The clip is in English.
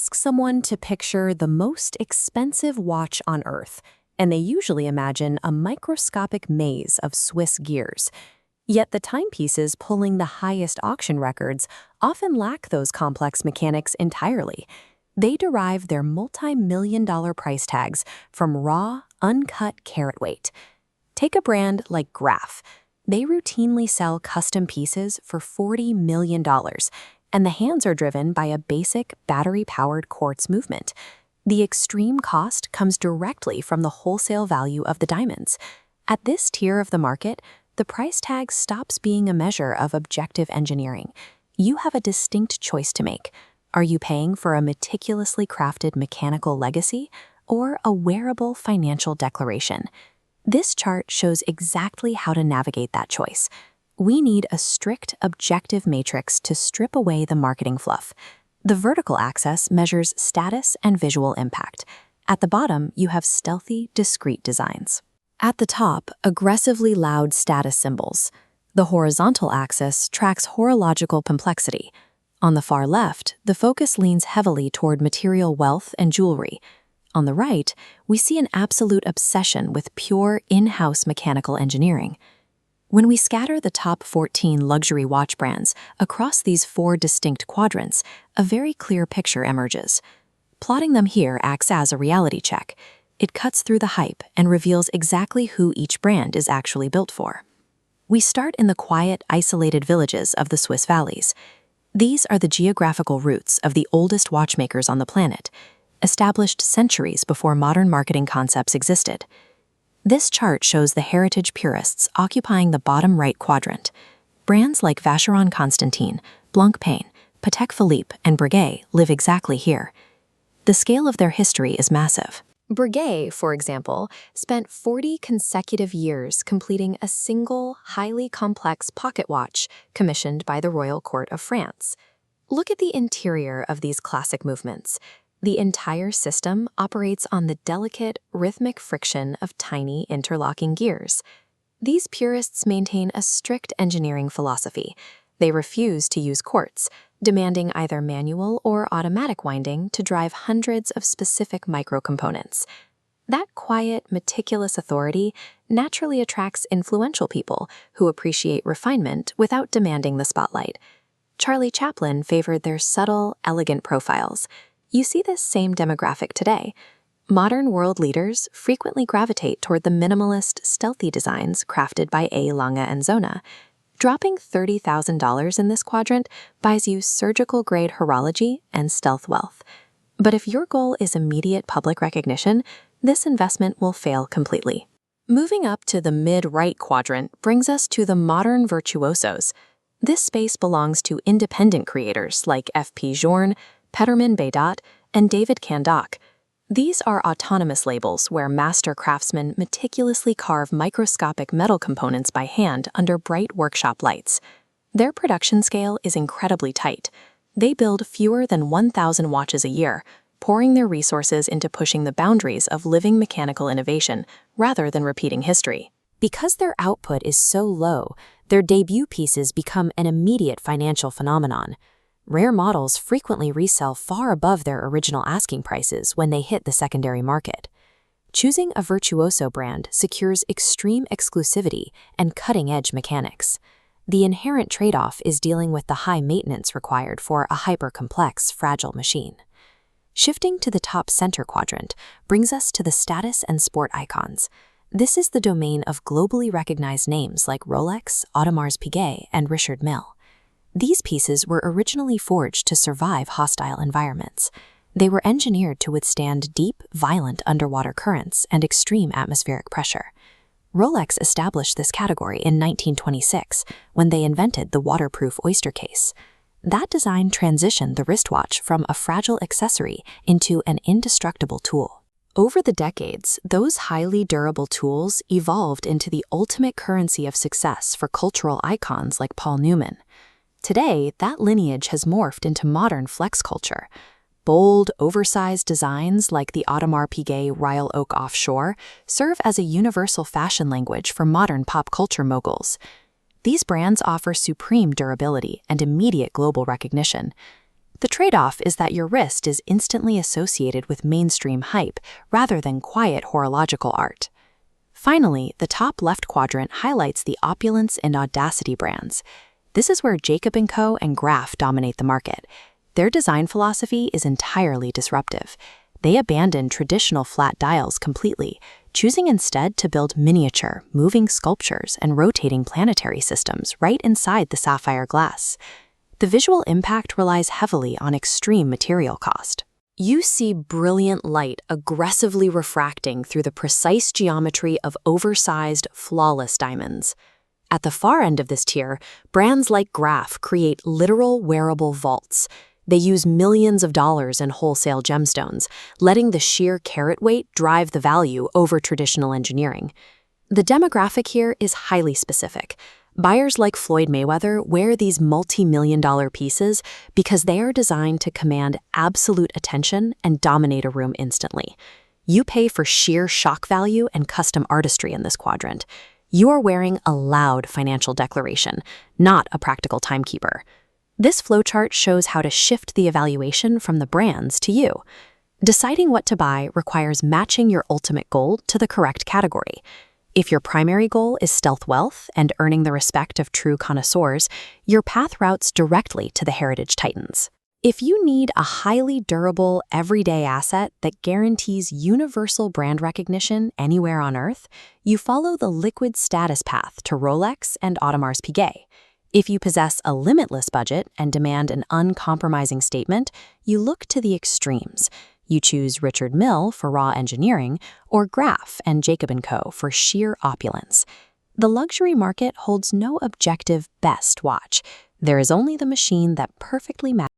Ask someone to picture the most expensive watch on Earth, and they usually imagine a microscopic maze of Swiss gears. Yet the timepieces pulling the highest auction records often lack those complex mechanics entirely. They derive their multi-million-dollar price tags from raw, uncut carat weight. Take a brand like Graff. They routinely sell custom pieces for $40 million, and the hands are driven by a basic battery-powered quartz movement. The extreme cost comes directly from the wholesale value of the diamonds. At this tier of the market, the price tag stops being a measure of objective engineering. You have a distinct choice to make. Are you paying for a meticulously crafted mechanical legacy or a wearable financial declaration? This chart shows exactly how to navigate that choice. We need a strict, objective matrix to strip away the marketing fluff. The vertical axis measures status and visual impact. At the bottom, you have stealthy, discrete designs. At the top, aggressively loud status symbols. The horizontal axis tracks horological complexity. On the far left, the focus leans heavily toward material wealth and jewelry. On the right, we see an absolute obsession with pure in-house mechanical engineering. When we scatter the top 14 luxury watch brands across these 4 distinct quadrants, a very clear picture emerges. Plotting them here acts as a reality check. It cuts through the hype and reveals exactly who each brand is actually built for. We start in the quiet, isolated villages of the Swiss valleys. These are the geographical roots of the oldest watchmakers on the planet, established centuries before modern marketing concepts existed. This chart shows the heritage purists occupying the bottom right quadrant. Brands like Vacheron Constantin, Blancpain, Patek Philippe, and Breguet live exactly here. The scale of their history is massive. Breguet, for example, spent 40 consecutive years completing a single, highly complex pocket watch commissioned by the Royal Court of France. Look at the interior of these classic movements. The entire system operates on the delicate, rhythmic friction of tiny interlocking gears. These purists maintain a strict engineering philosophy. They refuse to use quartz, demanding either manual or automatic winding to drive hundreds of specific microcomponents. That quiet, meticulous authority naturally attracts influential people who appreciate refinement without demanding the spotlight. Charlie Chaplin favored their subtle, elegant profiles. You see this same demographic today. Modern world leaders frequently gravitate toward the minimalist, stealthy designs crafted by A. Lange and Zona. Dropping $30,000 in this quadrant buys you surgical-grade horology and stealth wealth. But if your goal is immediate public recognition, this investment will fail completely. Moving up to the mid-right quadrant brings us to the modern virtuosos. This space belongs to independent creators like F.P. Journe, Peterman Bédat, and David Candok. These are autonomous labels where master craftsmen meticulously carve microscopic metal components by hand under bright workshop lights. Their production scale is incredibly tight. They build fewer than 1,000 watches a year, pouring their resources into pushing the boundaries of living mechanical innovation rather than repeating history. Because their output is so low, their debut pieces become an immediate financial phenomenon. Rare models frequently resell far above their original asking prices when they hit the secondary market. Choosing a virtuoso brand secures extreme exclusivity and cutting-edge mechanics. The inherent trade-off is dealing with the high maintenance required for a hyper-complex, fragile machine. Shifting to the top center quadrant brings us to the status and sport icons. This is the domain of globally recognized names like Rolex, Audemars Piguet, and Richard Mille. These pieces were originally forged to survive hostile environments. They were engineered to withstand deep, violent underwater currents and extreme atmospheric pressure. Rolex established this category in 1926 when they invented the waterproof oyster case. That design transitioned the wristwatch from a fragile accessory into an indestructible tool. Over the decades, those highly durable tools evolved into the ultimate currency of success for cultural icons like Paul Newman. Today, that lineage has morphed into modern flex culture. Bold, oversized designs like the Audemars Piguet Royal Oak offshore serve as a universal fashion language for modern pop culture moguls. These brands offer supreme durability and immediate global recognition. The trade-off is that your wrist is instantly associated with mainstream hype rather than quiet horological art. Finally, the top left quadrant highlights the opulence and audacity brands. This is where Jacob & Co. and Graff dominate the market. Their design philosophy is entirely disruptive. They abandon traditional flat dials completely, choosing instead to build miniature, moving sculptures and rotating planetary systems right inside the sapphire glass. The visual impact relies heavily on extreme material cost. You see brilliant light aggressively refracting through the precise geometry of oversized, flawless diamonds. At the far end of this tier, brands like Graff create literal wearable vaults. They use millions of dollars in wholesale gemstones, letting the sheer carat weight drive the value over traditional engineering. The demographic here is highly specific. Buyers like Floyd Mayweather wear these multi-million-dollar pieces because they are designed to command absolute attention and dominate a room instantly. You pay for sheer shock value and custom artistry in this quadrant. You are wearing a loud financial declaration, not a practical timekeeper. This flowchart shows how to shift the evaluation from the brands to you. Deciding what to buy requires matching your ultimate goal to the correct category. If your primary goal is stealth wealth and earning the respect of true connoisseurs, your path routes directly to the heritage titans. If you need a highly durable, everyday asset that guarantees universal brand recognition anywhere on Earth, you follow the liquid status path to Rolex and Audemars Piguet. If you possess a limitless budget and demand an uncompromising statement, you look to the extremes. You choose Richard Mille for raw engineering or Graff and Jacob & Co. for sheer opulence. The luxury market holds no objective best watch. There is only the machine that perfectly matches